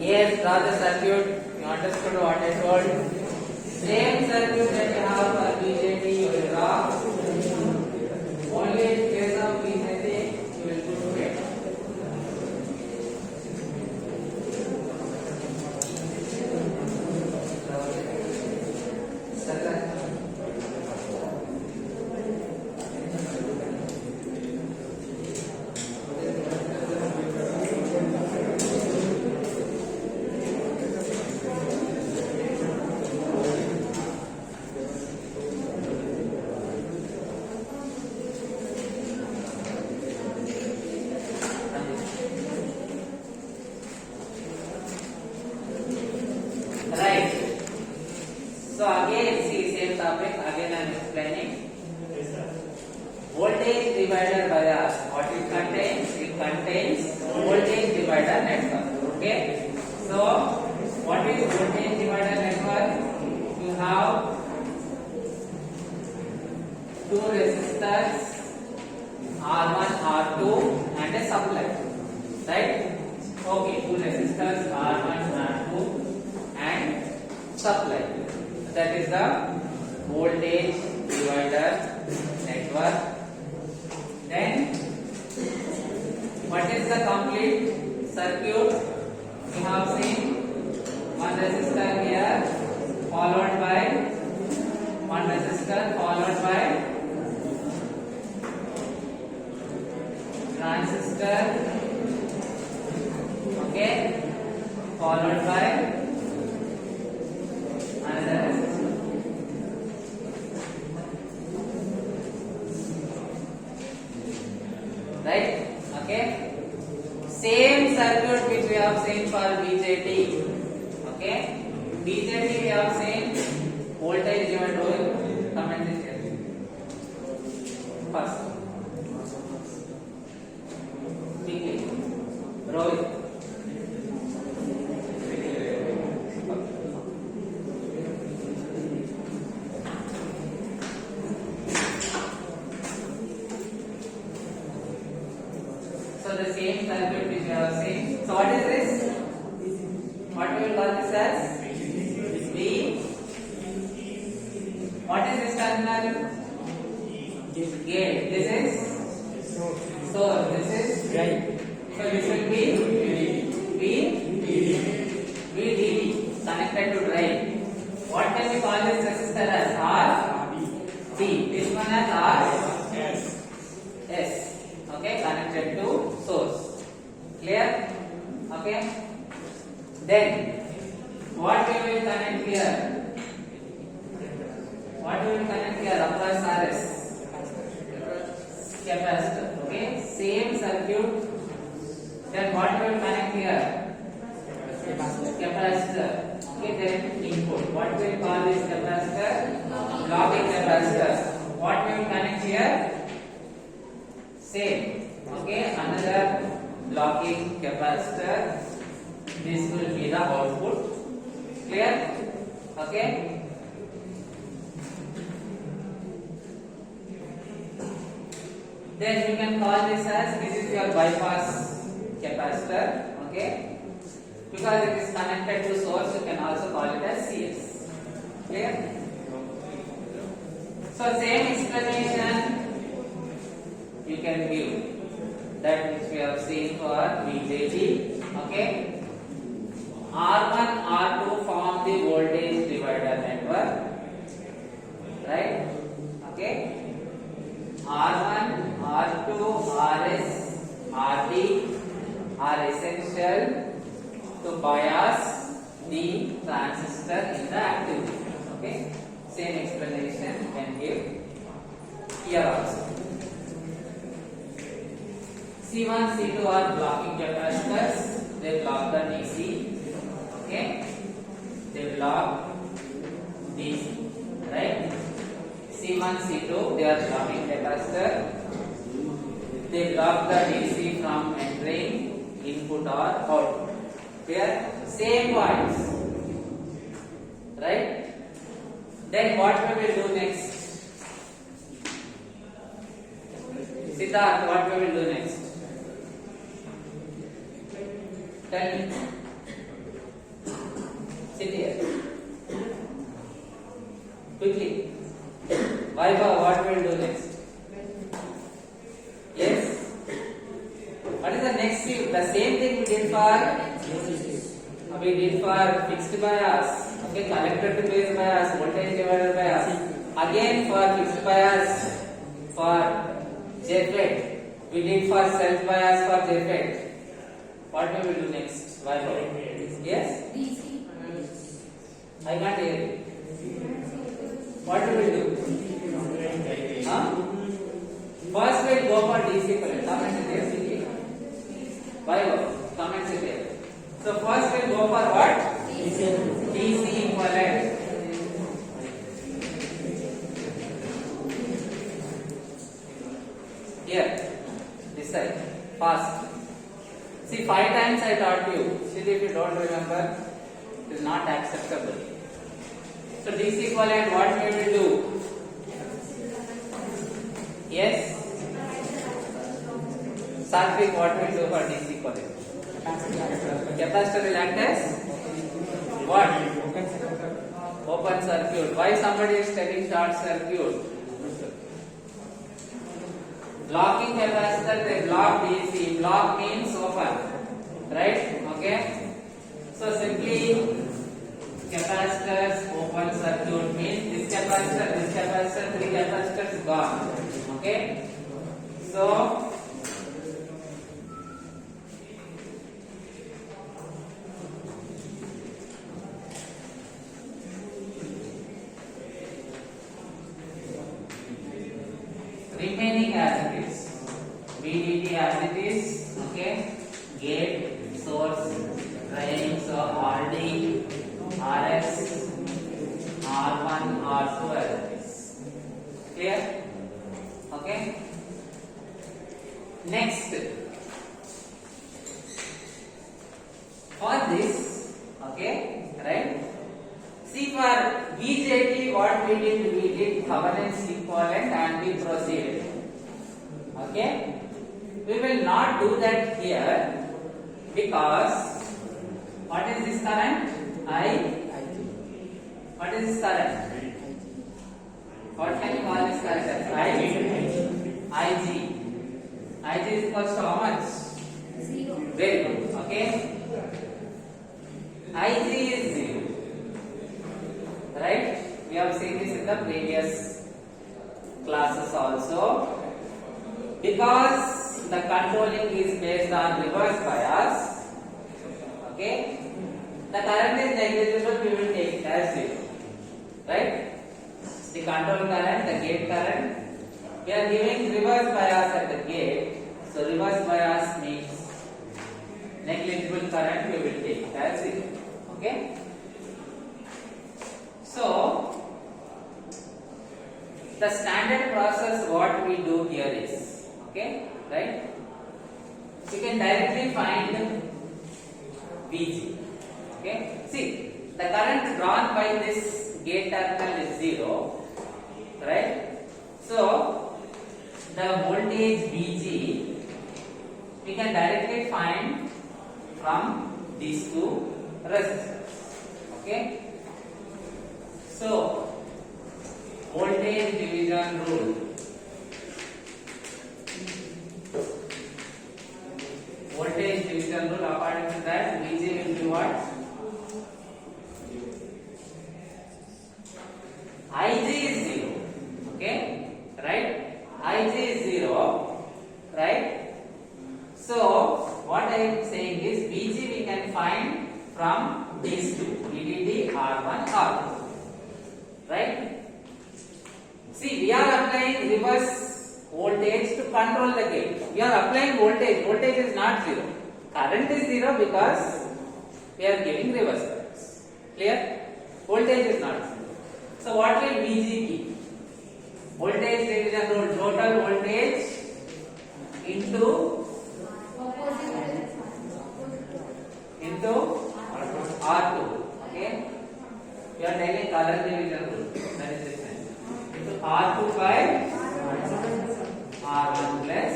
Yes, draw the circuit. You understood what I told? Same circuit that you have for BJT, you will draw. Only in case of BJT, you will put weight. Right. So again, see same topic. Again I am explaining. Voltage divider bias. What it contains? It contains voltage divider network. Okay. So what is voltage divider network? You have two resistors R1, R2 and a supply. Right? Okay. Two resistors R1, R2 and supply. That is the voltage divider network. Then what is the complete circuit? We have seen one resistor here followed by one resistor followed by transistor, okay, followed by another resistor. Right? Okay. Same circuit which we have seen for BJT. Okay. BJT we have seen voltage divided by comment this here. First. Quickly. Rohit. So the same circuit which we have seen. So what is this? What we will call this as? B. What is this terminal? Gate. This is source. This is drain. So this will be VDD connected to drain. What can we call this resistor as? R B. This one as R S. Okay, connected to source. Clear? Okay. Then what we will connect here? What we will connect here? Across RS capacitor. Okay. Same circuit. Then what we will connect here? Capacitor. Okay. Then input. What we will call this capacitor? Blocking capacitor. What we will connect here? Same. Okay, another blocking capacitor. This will be the output. Clear? Okay. Then you can call this as this is your bypass capacitor. Okay. Because it is connected to source, you can also call it as CS. Clear? So same explanation you can give that which we have seen for BJT. Okay. R1, R2 form the voltage divider network. Right? Okay. R1, R2, RS, RD are essential to bias the transistor in the active. Okay. Same explanation you can give here also. C1, C2 are blocking capacitors. They block the DC. Okay. They block DC. Right. C1, C2 they are blocking capacitor. They block the DC from entering input or output. They are same points. Right. Then what we will do next? Siddharth, what we will do next? Tell me. Quickly. Vaibhav, what will do next? Yes. What is the next step? The same thing we did for fixed bias. Okay, collector to base bias, voltage divider bias. Again for fixed bias for JFET. We did for self bias for JFET. What we will do next? Vaibhav. Yes? I can't hear you. What we will do? Huh? First we'll go for DC current. Comment it there. Vaibhav, comment it there. So first we'll go for what? DC equivalent. Here, this side, fast. See, 5 times I taught you. See, if you don't remember, it is not acceptable. So DC equivalent, what we will do? Yes? Satvik, what we will do for DC equivalent? Capacitor will act as what? Open circuit. Why somebody is telling short circuit? Blocking capacitor, they block DC. Block means open. Right? Okay? So simply capacitors open circuit means this capacitor, 3 capacitors gone. Okay? So remaining as it is, VDD as it is, okay, gate, source, drain, so RD, RS, R1, R2 as it is. Clear? Okay. Next, for this, okay, right? See, for BJT, what we did Thevenin's equivalent and we proceeded. Okay? We will not do that here because what is this current? What is this current? What can you call this current? IG. IG is equal to how much? 0. Very good. Okay? IG is 0. Right? We have seen this in the previous classes also. Because the controlling is based on reverse bias, okay, the current is negligible, we will take it as 0. Right? The control current, the gate current, we are giving reverse bias at the gate, so reverse bias means negligible current, we will take it as 0. Okay? So, the standard process what we do here is, okay, right? You can directly find VG. Okay, see, the current drawn by this gate terminal is 0, right? So, the voltage VG we can directly find from these two resistors. Okay. So, voltage division rule. Voltage division rule, according to that, VG will be what? IG is 0. Okay? Right? IG is 0. Right? So, what I am saying is VG we can find from these two, VDD, R1, R2. Right? See, we are applying reverse voltage to control the gate. We are applying voltage. Voltage is not 0. Current is 0 because we are giving reverse bias. Clear? Voltage is not 0. So, what will VG be? Voltage division rule, total voltage into R2. Okay? We are taking current division rule. That is different. Into R2 by R1 plus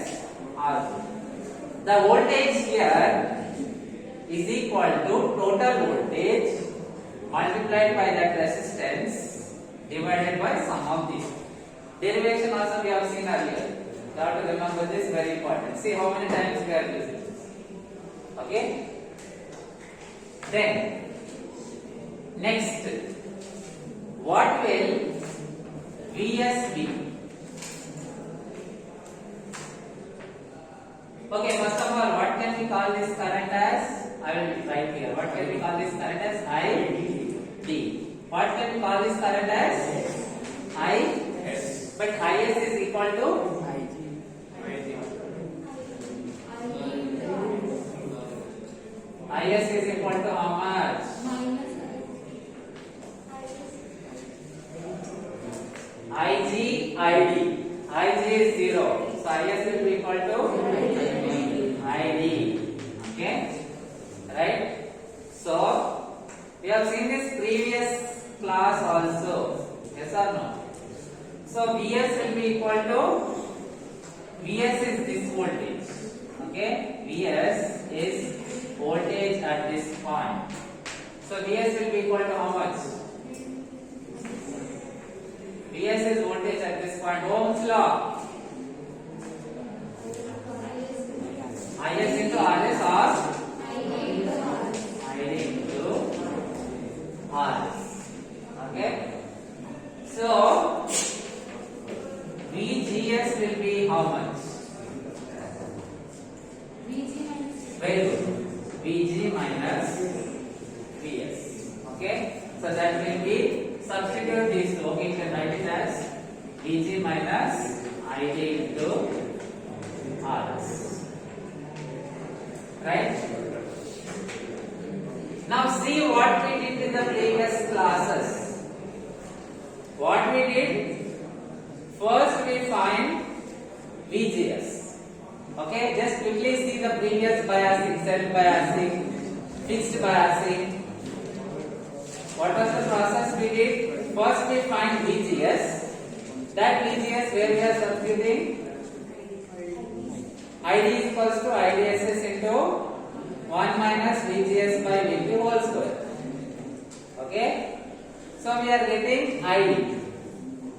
R2. The voltage here is equal to total voltage multiplied by that resistance divided by sum of these. Derivation also we have seen earlier. You have to remember this, very important. See how many times we are using this. Okay. Then next, what will Vs be? Okay, first of all, what can we call this current as? I will write here. What can we call this current as? ID. What can we call this current as? Is. But Is is equal to Is is equal to how much? Ig, ID. Ig is 0. So Is will be equal to ID. Okay? Right? So, we have seen this previous class also. Yes or no? So, Vs will be equal to, Vs is this voltage. Okay? Vs is voltage at this point. So, Vs will be equal to how much? Vs is voltage at this point. Ohm's law. Is into Rs or ID into Rs. Okay. So VGS will be how much? Very good. Vg minus Vs. Okay. So that will be, substitute these two. Okay, you can write it as Vg minus ID into Rs. Right? Now see what we did in the previous classes. What we did? First we find VGS. Okay, just quickly see the previous biasing, self biasing, fixed biasing. What was the process we did? First we find VGS. That VGS where we are substituting ID is equals to IDSS into 1 minus VGS by VP whole square. Okay? So we are getting ID.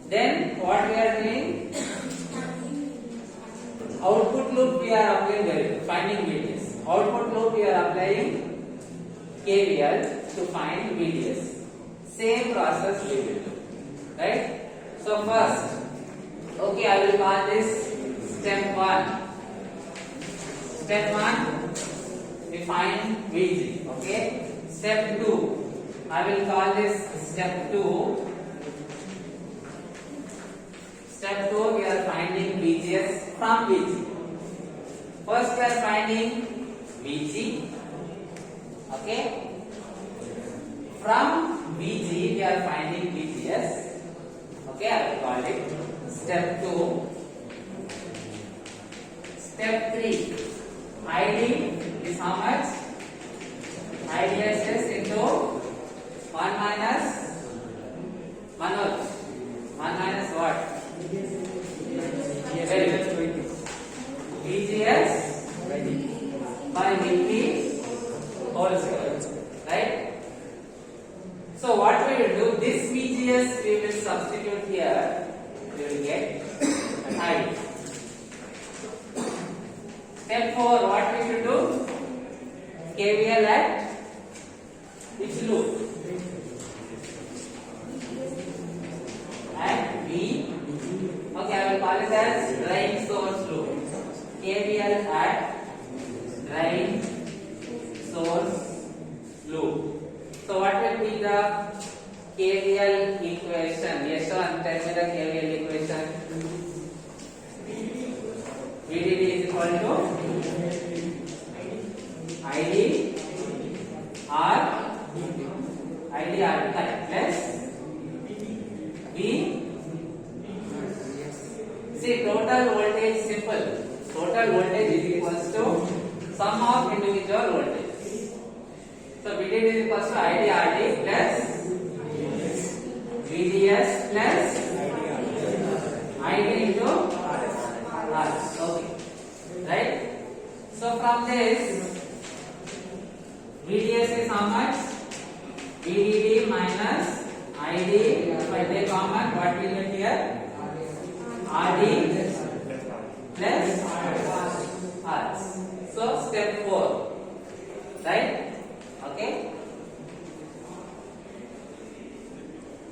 Then what we are doing? Output loop we are applying, finding VDS. Output loop we are applying KVL to find VDS. Same process we will do. Right? So first, okay, I will call this step 1. Step 1, we find Vg. Okay. Step 2, I will call this step 2. Step 2, we are finding VGS from Vg. First, we are finding Vg. Okay. From Vg, we are finding VGS. Okay, I will call it step 2. Step 3. ID is how much? IDSS into 1 minus Manoj. 1 minus what? VGS by VP whole square. Right? So what we will do, this VGS we will substitute here. We will get ID. Step 4, what we should do? KVL at which loop? At V. Okay, I will call it as drain source loop. KVL at drain source loop. So what will be the KVL equation? Yes, tell me the KVL equation. VDD is equal to ID R plus V. See, total voltage simple. Total voltage is equals to sum of individual voltage. So VDD is equals to ID RD plus VDS plus ID into R. Okay. Right? So from this, VDS is how much? VDD minus ID, if I take common, what will get here? RD plus R. So step 4, right? Okay.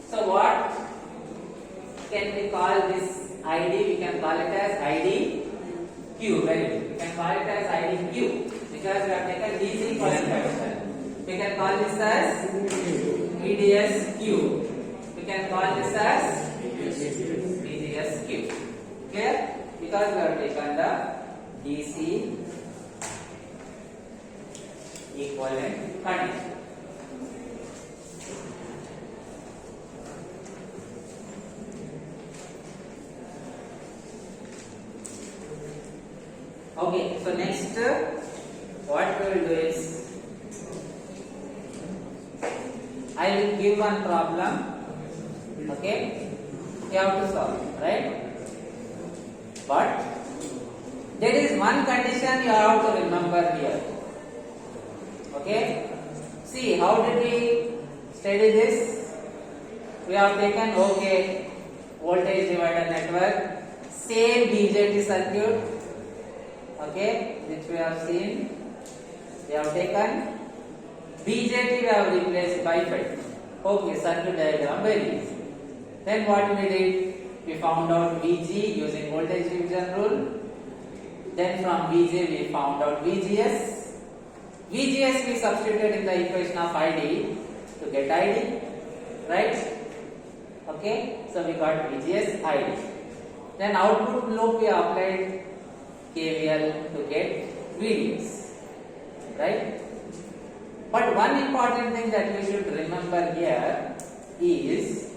So what can we call this ID? We can call it as ID Q. Very good. We can call it as ID Q because we have taken DC equivalent condition. We can call this as VDS Q. We can call this as VGS Q. Clear? Because we have taken the DC equivalent condition. Okay, so next what we will do is I will give one problem. Okay, you have to solve, right? But there is one condition you have to remember here. Okay, see how did we study this? We have taken voltage divider network, same BJT circuit. Okay, which we have seen. We have taken BJT, we have replaced by FET. Okay, circuit diagram very easy. Then what we did? We found out VG using voltage division rule. Then from VJ we found out VGS. VGS we substituted in the equation of ID to get ID, right? Okay, so we got VGS ID. Then output loop we applied KVL to get VDS, right? But one important thing that we should remember here is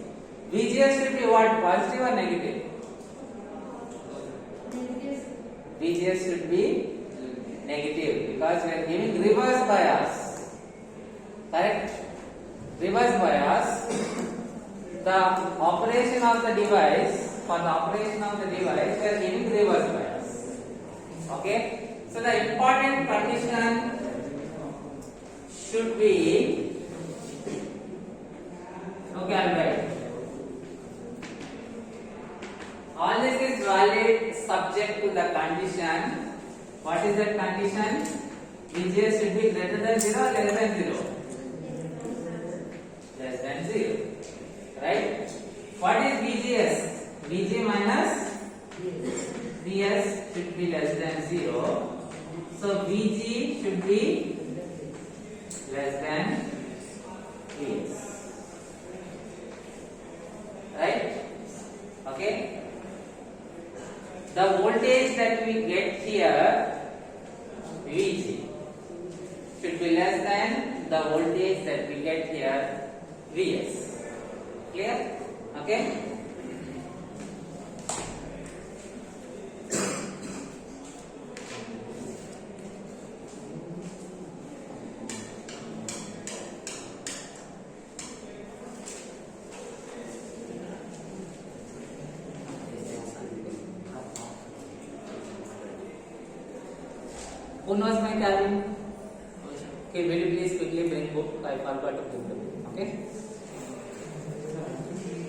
VGS should be what? Positive or negative? VGS should be negative because we are giving reverse bias. Correct? Reverse bias. The operation of the device, for the operation of the device, we are giving reverse bias. Okay? So the important condition should be, okay, I'll write. All this is valid subject to the condition. What is that condition? VGS should be greater than 0 or less than 0? Less than 0. Right? What is VGS? VG minus VS should be less than 0. So VG should be less than VS. Right? Okay? The voltage that we get here, VG, should be less than the voltage that we get here, VS. Clear? Okay? Who knows my cabin? Okay, will you please quickly bring book? I forgot to bring the book. Okay.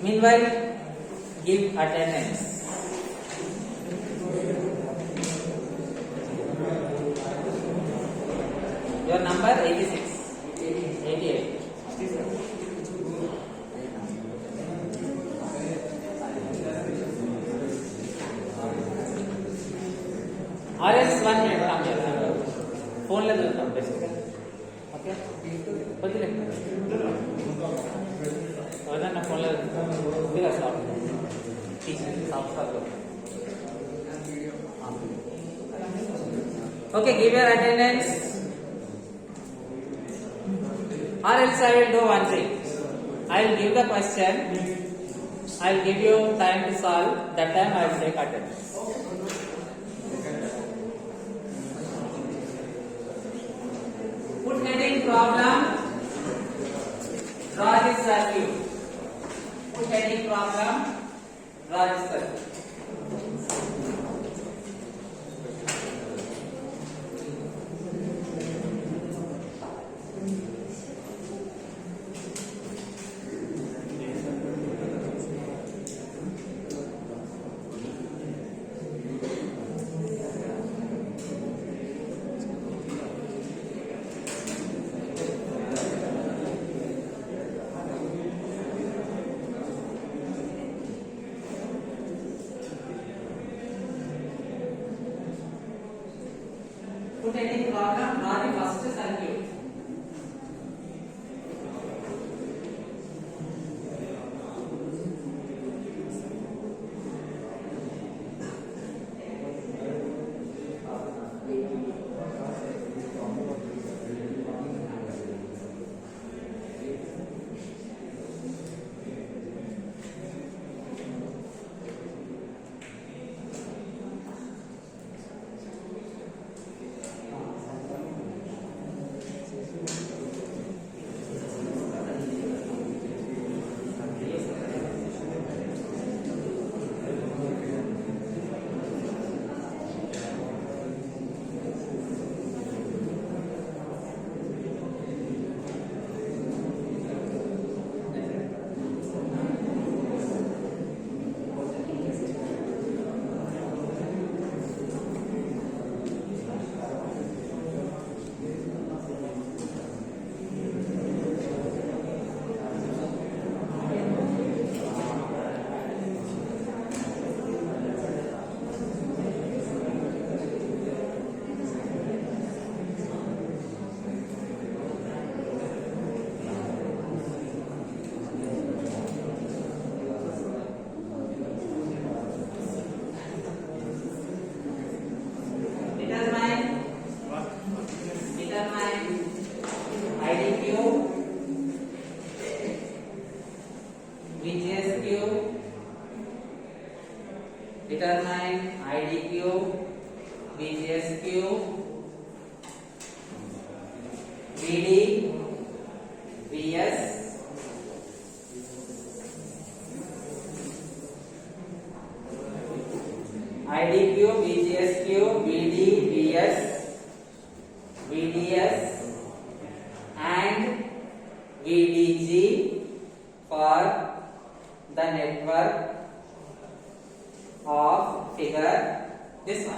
Meanwhile, give attendance. Your number 86, 88. Or else 1 minute, come here. Phone le do come best. Okay? Pati le. Wala na phone le. Bila stop. Teacher stop. Okay, give your attendance. Or else I will do one thing. I will give the question. I will give you time to solve. That time I will take attendance. Put heading problem. Draw this circuit. Put heading problem. Draw this circuit. put any program, draw the first circuit. Determine IDQ, VGSQ, VD, VS, IDQ, VGSQ, VD, VS, VDS and VDG for the network of figure this one.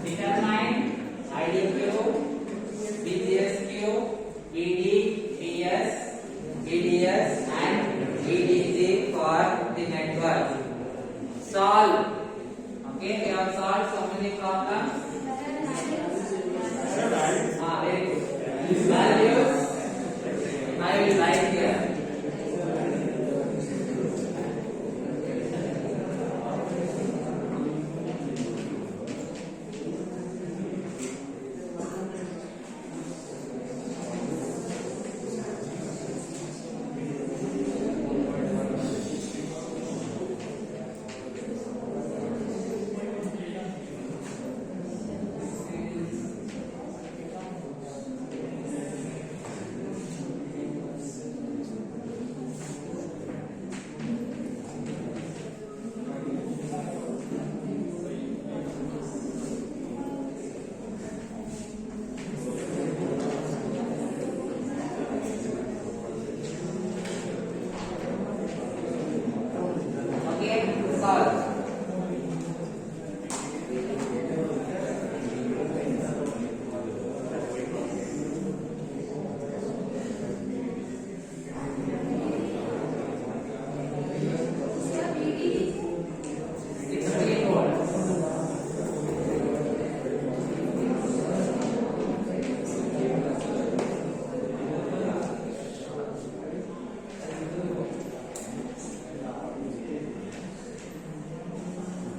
Determine IDQ, VGSQ, VD, VS, VDS and VDG for the network. Solve. Okay, we have solved so many problems. Very good. Values I will write here.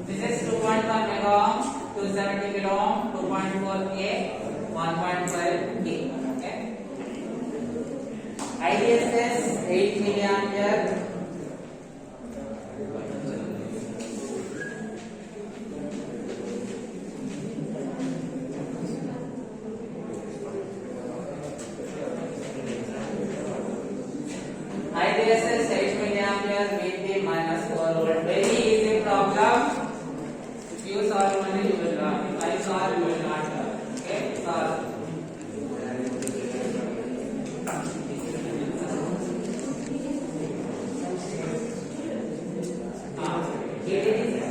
This is 2.1 mega ohm, 270 kilo ohm, 2.4 K, 1.5 K. Okay. IDSS 8 milliampere. IDSS 8 milliampere, VP minus 4 volt. Very easy problem. If you solve only you will learn. If I solve you will not learn. Okay, solve. Here it is.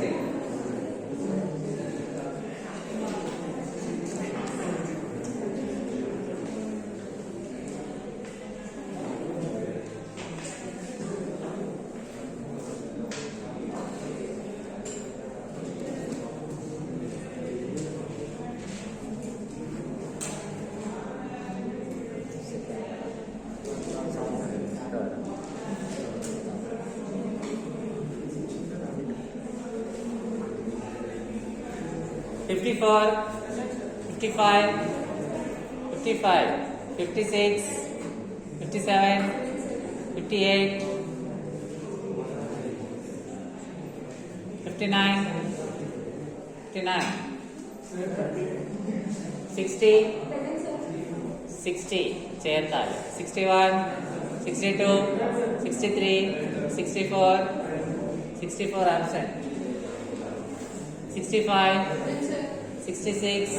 54, 55, 55, 56, 57, 58, 59, 59, 60, 60, 61, 62, 63, 64, 64 absent, 65, 66,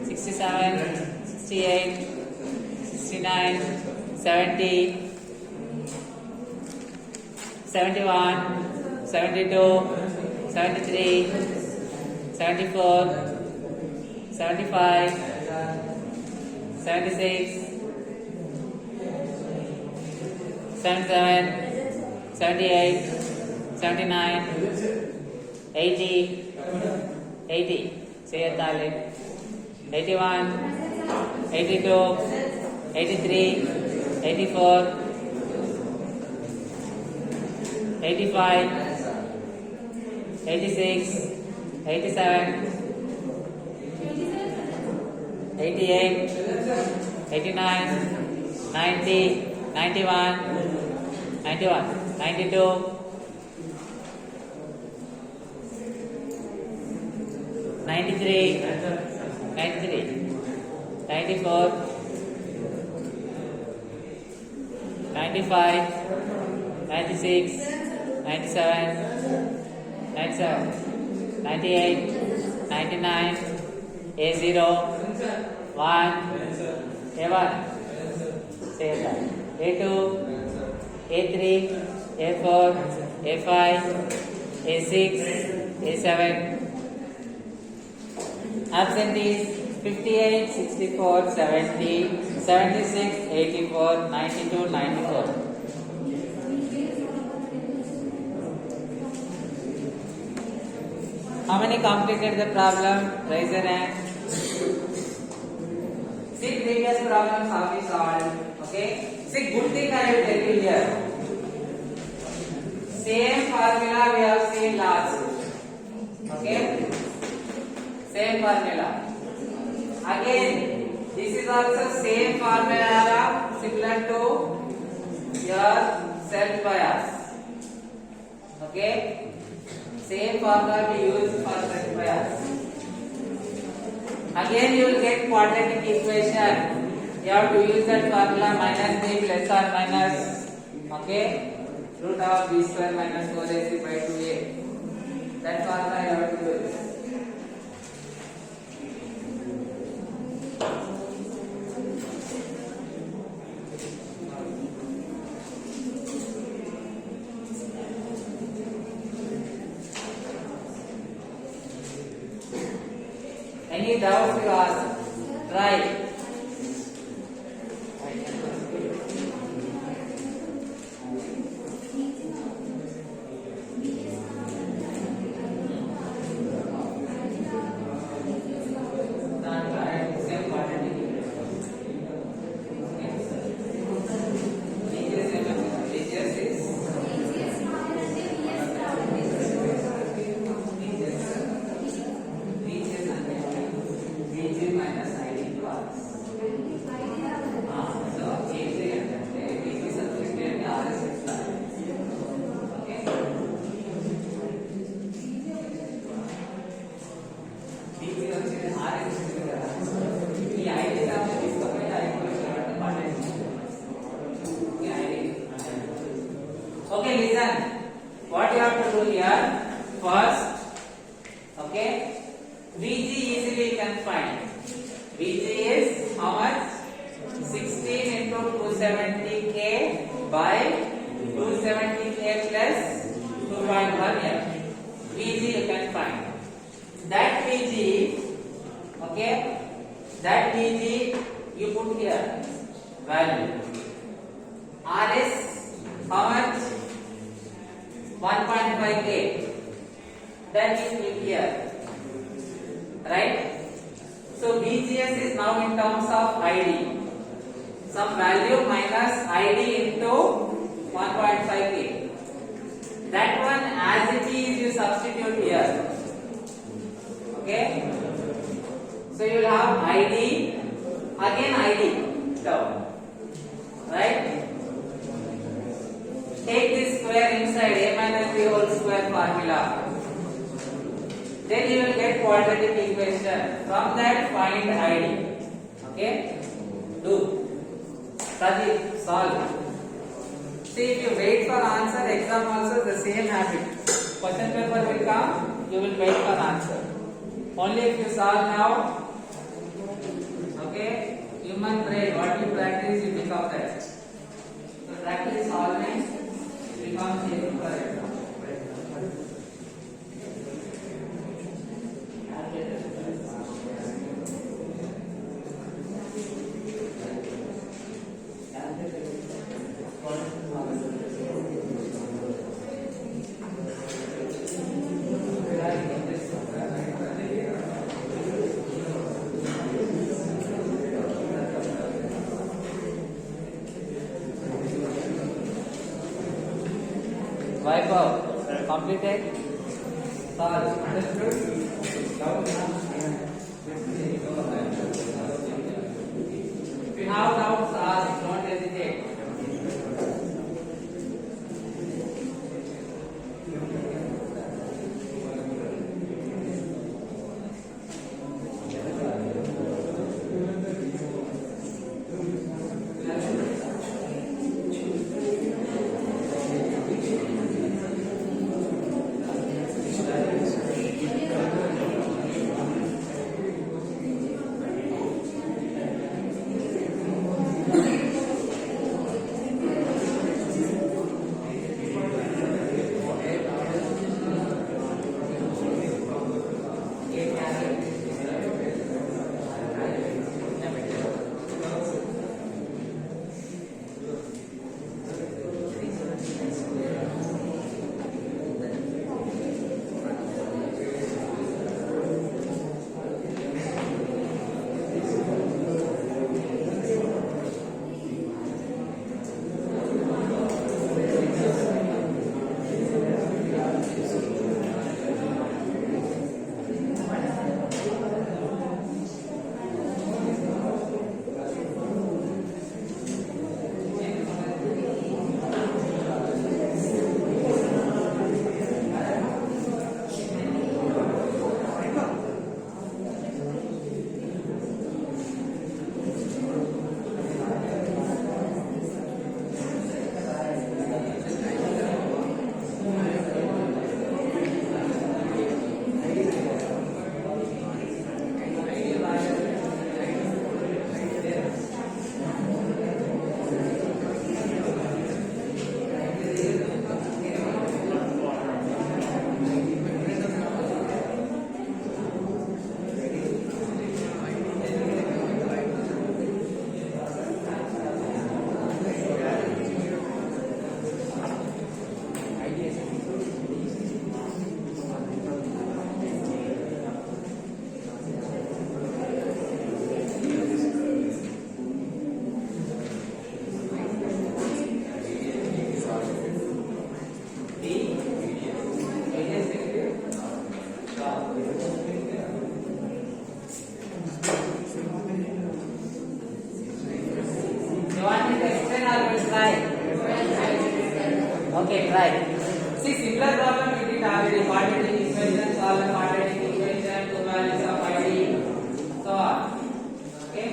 67, 68, 69, 70, 71, 72, 73, 74, 75, 76, 77, 78, 79, 80, 80, say it, 81, 82, 83, 84, 85, 86, 87, 88, 89, 90, 91, 91, 92, 93, 93, 94, 95, 96, 97, 97, 98, 99, A0, 1, A1, say that, A2, A3, A4, A5, A6, A7. Absent is 58, 64, 70, 76, 84, 92, 94. How many completed the problem? Raise your hand. See previous problems how we solved. Okay. See, good thing I will tell you here. Same formula we have seen last. Okay. Same formula. Again, this is also same formula similar to your self bias. Okay. Same formula we use for self bias. Again, you will get quadratic equation. You have to use that formula minus b plus or minus. Okay. Root of b square minus 4ac by 2a. That formula you have to use. Any doubts you ask? Try. Minus 90 to us. Okay, Vg easily you can find. Vg is how much? 16 into 270k by 270k plus 2.1 m. Vg you can find. That Vg, okay, that Vg you put here value. Rs how much? 1.5k. That is put here, right? So VGS is now in terms of ID. Some value minus ID into 1.5k. That one as it is you substitute here. Okay? So you will have ID, again ID term. Right? Take this square inside a minus b whole square formula. Then you will get quadratic equation. From that find ID. Okay? Do. Pradeep, solve. See, if you wait for answer, exam also the same habit. Question paper will come, you will wait for answer. Only if you solve now, okay, human brain, what you practice, you become that. So practice solving becomes able for exam. Vaibhav, completed? Solve. Understood? If you have doubts, ask, don't hesitate. Okay, try. See, similar problem we did already. Quadratic equation, solve a quadratic equation, two values of ID, so on. Okay.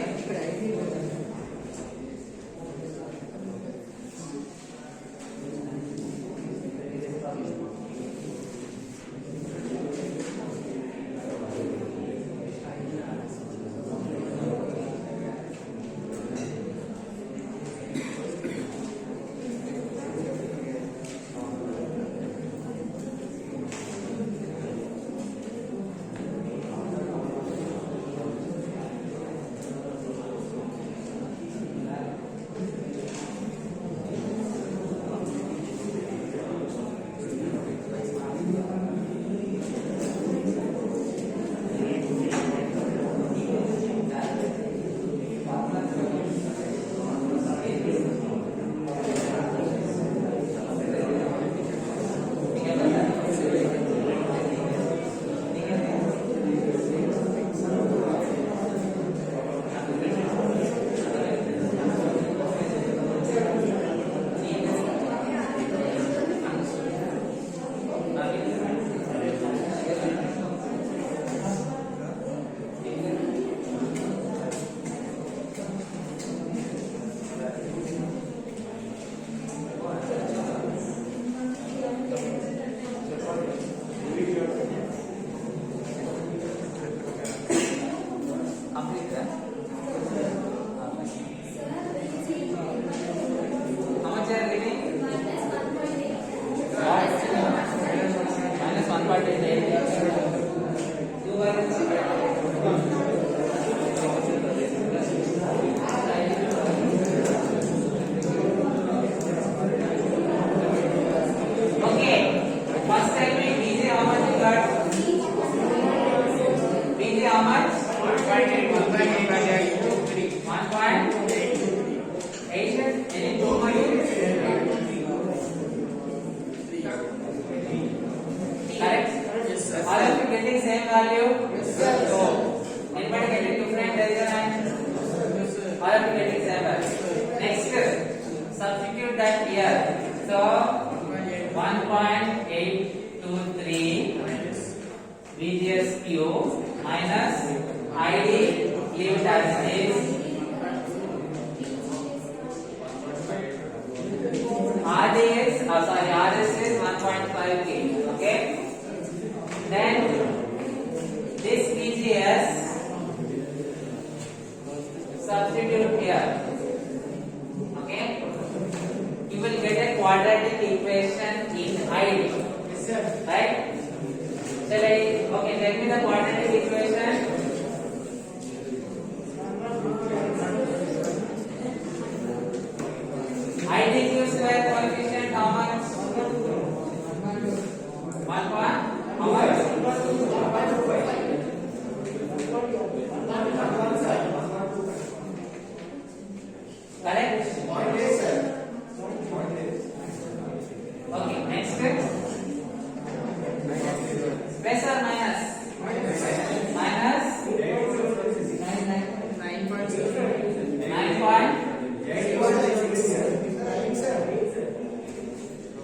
of you getting same value? No. Anybody getting different? Raise your hand. All of you getting same value. Next, substitute that here. So 1.823 VGS cube minus ID leave it as is. RS is 1.5 k. Okay. Then this VGS substitute here. Okay. You will get a quadratic equation in ID. Right? Okay, let me the quadratic equation. ID gives square coefficient how much? 1 how much? Correct? Okay, next step. Plus or minus? Minus 9.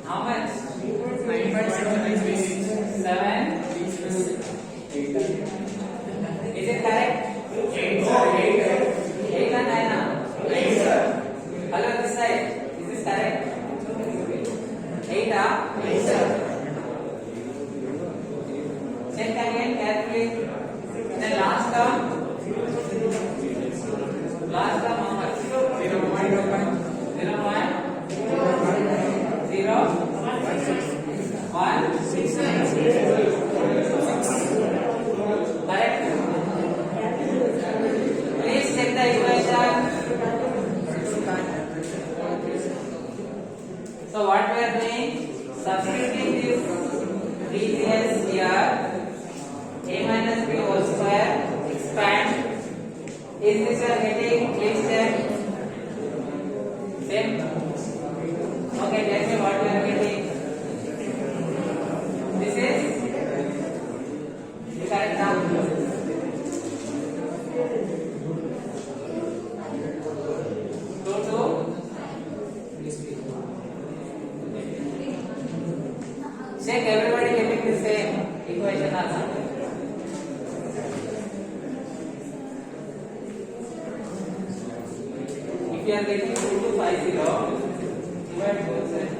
How much? 7. Is it correct? 8 and 9. Hello, this side. Is this correct? 8. Check again carefully. Then last term how much? 0.01. Correct? Please check the equation. So what we are doing? Substituting this VGS here. A minus b whole square. Expand. Is this you are getting? Please check. Same. Okay, tell me what we are getting. This is the correct answer. Check everybody getting the same equation or not. If you are getting 2250, divide both sides.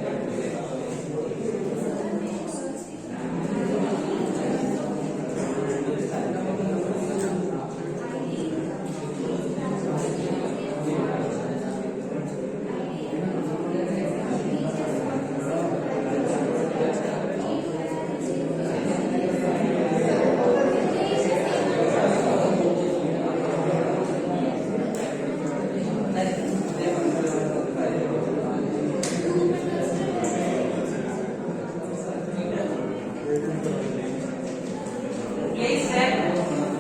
Please check.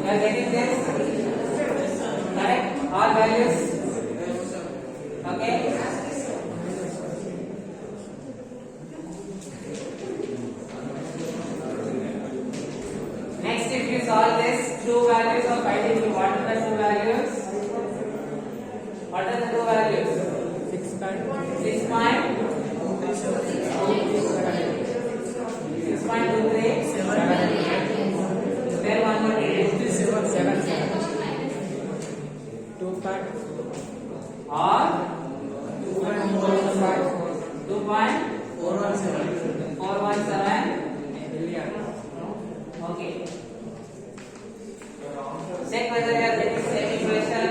You are getting this? Correct? All values? Okay? Next, if you solve this, two values of ID, what are the two values? What are the two values? 6.23. Where one more is 7. 2 part or 2.417 million. Okay. Check whether you are getting same equation.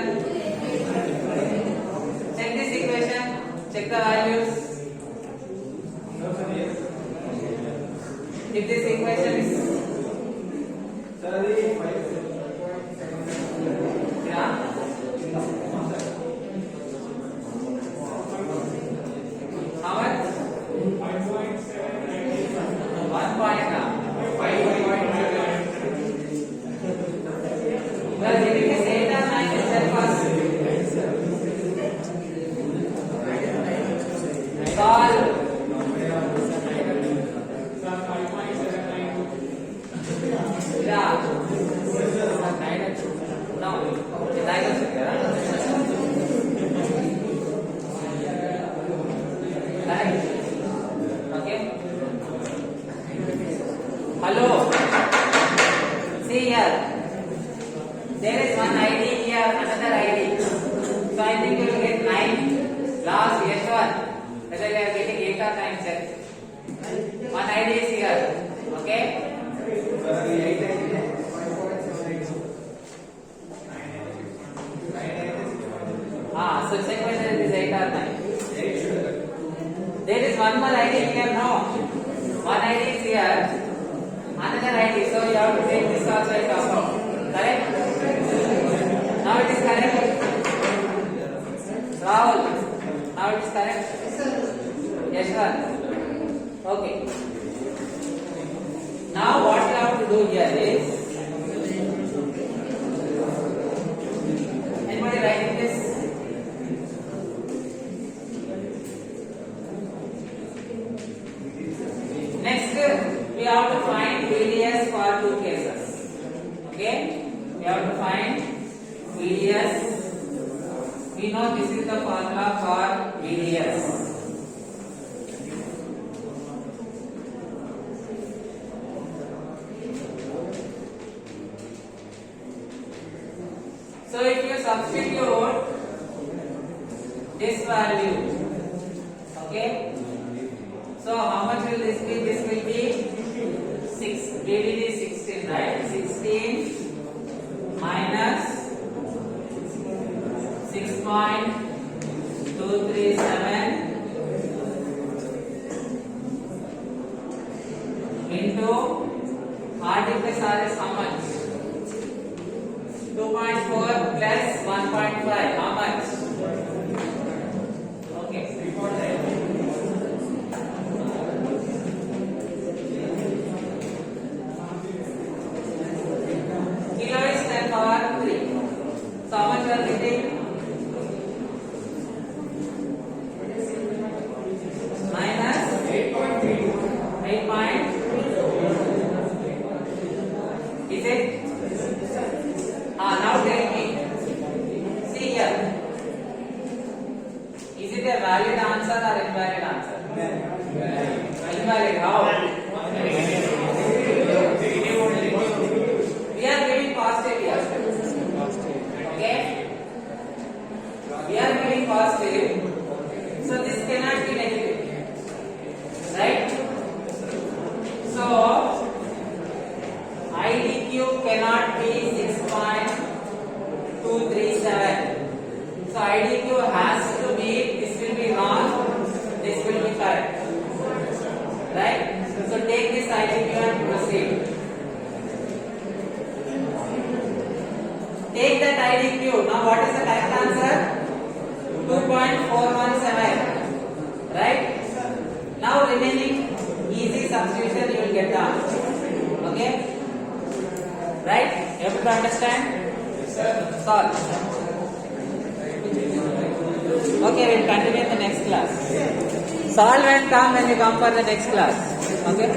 Check this equation. Check the values. If this equation is how much? 1 point. You are getting another ID. So I think you will get 9. Last S1. Whether you are getting 8 or 9 sets. One ID is here. Okay? So second question is 8 or 9. There is one more ID here now. One ID is here. Another ID. So you have to take this also into account. Correct? Now it is correct. Rahul. Now it is correct. Yes, sir. Okay. Now what you have to do here is, anybody writing this? Next, we have to find VDS for two cases. Okay? We have to find VDS. We know this is the formula for VDS. So if you substitute this value, okay? So how much will this be? This will be 6. VDD is 16, right? 16 minus 6.237 into RD plus R is how much? 2.4 plus 1.5. How much? Okay. Kilo is 10 power 3. So how much we are getting? Minus 8.3. Is it? Now tell me. See here. Is it a valid answer or invalid answer? Invalid. How? We are giving positive here. Okay? We are giving positive. So this cannot be negative. Right? So ID cube cannot be 6.237. So ID cube has to be, this will be wrong, this will be correct. Right? So take this ID cube and proceed. Take that ID cube. Now what is the correct answer? 2.417. Right? Now remaining easy substitution you will get the answer. Okay? Right? Able to understand? Solve. Okay, we'll continue in the next class. Solve and come when you come for the next class. Okay?